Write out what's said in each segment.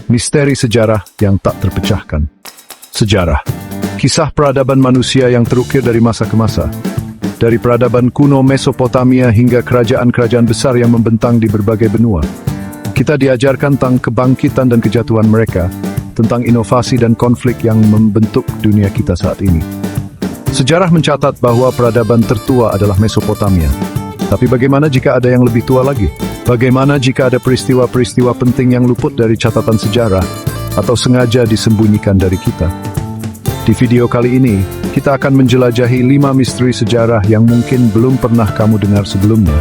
Misteri sejarah yang tak terpecahkan. Sejarah. Kisah peradaban manusia yang terukir dari masa ke masa. Dari peradaban kuno Mesopotamia hingga kerajaan-kerajaan besar yang membentang di berbagai benua. Kita diajarkan tentang kebangkitan dan kejatuhan mereka, tentang inovasi dan konflik yang membentuk dunia kita saat ini. Sejarah mencatat bahwa peradaban tertua adalah Mesopotamia. Tapi bagaimana jika ada yang lebih tua lagi? Bagaimana jika ada peristiwa-peristiwa penting yang luput dari catatan sejarah atau sengaja disembunyikan dari kita? Di video kali ini, kita akan menjelajahi 5 misteri sejarah yang mungkin belum pernah kamu dengar sebelumnya.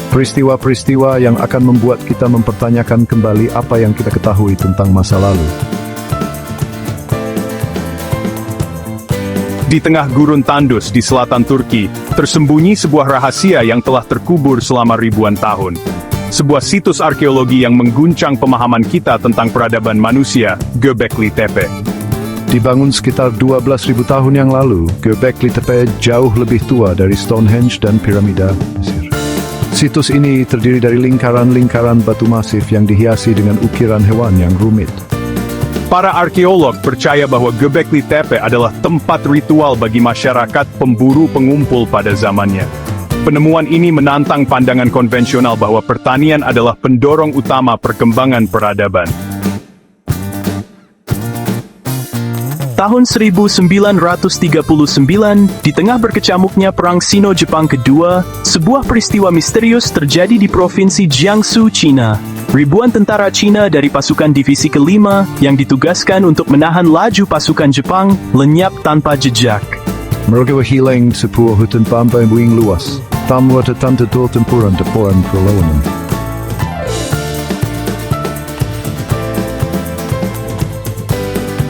Peristiwa-peristiwa yang akan membuat kita mempertanyakan kembali apa yang kita ketahui tentang masa lalu. Di tengah gurun Tandus di selatan Turki, tersembunyi sebuah rahasia yang telah terkubur selama ribuan tahun. Sebuah situs arkeologi yang mengguncang pemahaman kita tentang peradaban manusia, Göbekli Tepe. Dibangun sekitar 12.000 tahun yang lalu, Göbekli Tepe jauh lebih tua dari Stonehenge dan piramida Mesir. Situs ini terdiri dari lingkaran-lingkaran batu masif yang dihiasi dengan ukiran hewan yang rumit. Para arkeolog percaya bahwa Göbekli Tepe adalah tempat ritual bagi masyarakat pemburu pengumpul pada zamannya. Penemuan ini menantang pandangan konvensional bahwa pertanian adalah pendorong utama perkembangan peradaban. Tahun 1939, di tengah berkecamuknya Perang Sino-Jepang Kedua, sebuah peristiwa misterius terjadi di Provinsi Jiangsu, Cina. Ribuan tentara Cina dari pasukan divisi kelima yang ditugaskan untuk menahan laju pasukan Jepang lenyap tanpa jejak. Mereka hilang sebuah hutan bambu yang luas, tanpa tanda-tanda tempuran perlawanan.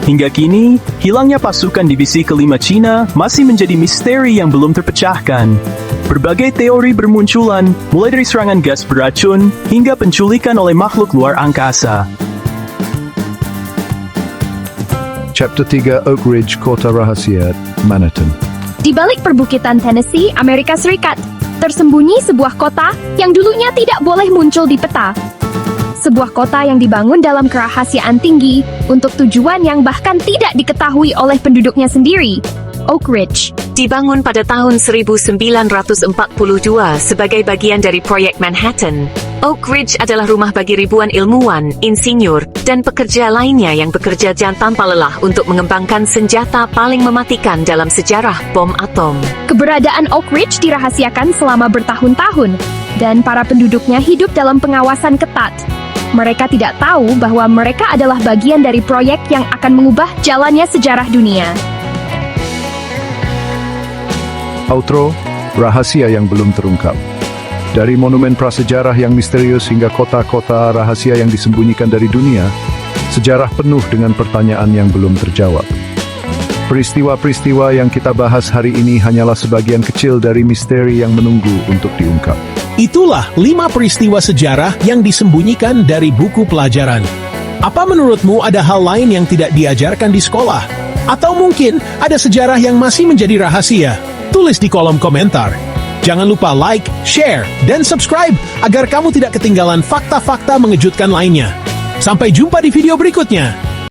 Hingga kini, hilangnya pasukan divisi kelima Cina masih menjadi misteri yang belum terpecahkan. Berbagai teori bermunculan, mulai dari serangan gas beracun, hingga penculikan oleh makhluk luar angkasa. Chapter 3 Oak Ridge, Kota Rahasia, Manhattan. Di balik perbukitan Tennessee, Amerika Serikat, tersembunyi sebuah kota yang dulunya tidak boleh muncul di peta. Sebuah kota yang dibangun dalam kerahasiaan tinggi untuk tujuan yang bahkan tidak diketahui oleh penduduknya sendiri. Oak Ridge dibangun pada tahun 1942 sebagai bagian dari proyek Manhattan. Oak Ridge adalah rumah bagi ribuan ilmuwan, insinyur, dan pekerja lainnya yang bekerja tanpa lelah untuk mengembangkan senjata paling mematikan dalam sejarah bom atom. Keberadaan Oak Ridge dirahasiakan selama bertahun-tahun, dan para penduduknya hidup dalam pengawasan ketat. Mereka tidak tahu bahwa mereka adalah bagian dari proyek yang akan mengubah jalannya sejarah dunia. Outro, rahasia yang belum terungkap. Dari monumen prasejarah yang misterius hingga kota-kota rahasia yang disembunyikan dari dunia, sejarah penuh dengan pertanyaan yang belum terjawab. Peristiwa-peristiwa yang kita bahas hari ini hanyalah sebagian kecil dari misteri yang menunggu untuk diungkap. Itulah 5 peristiwa sejarah yang disembunyikan dari buku pelajaran. Apa menurutmu ada hal lain yang tidak diajarkan di sekolah? Atau mungkin ada sejarah yang masih menjadi rahasia? Tulis di kolom komentar. Jangan lupa like, share, dan subscribe agar kamu tidak ketinggalan fakta-fakta mengejutkan lainnya. Sampai jumpa di video berikutnya.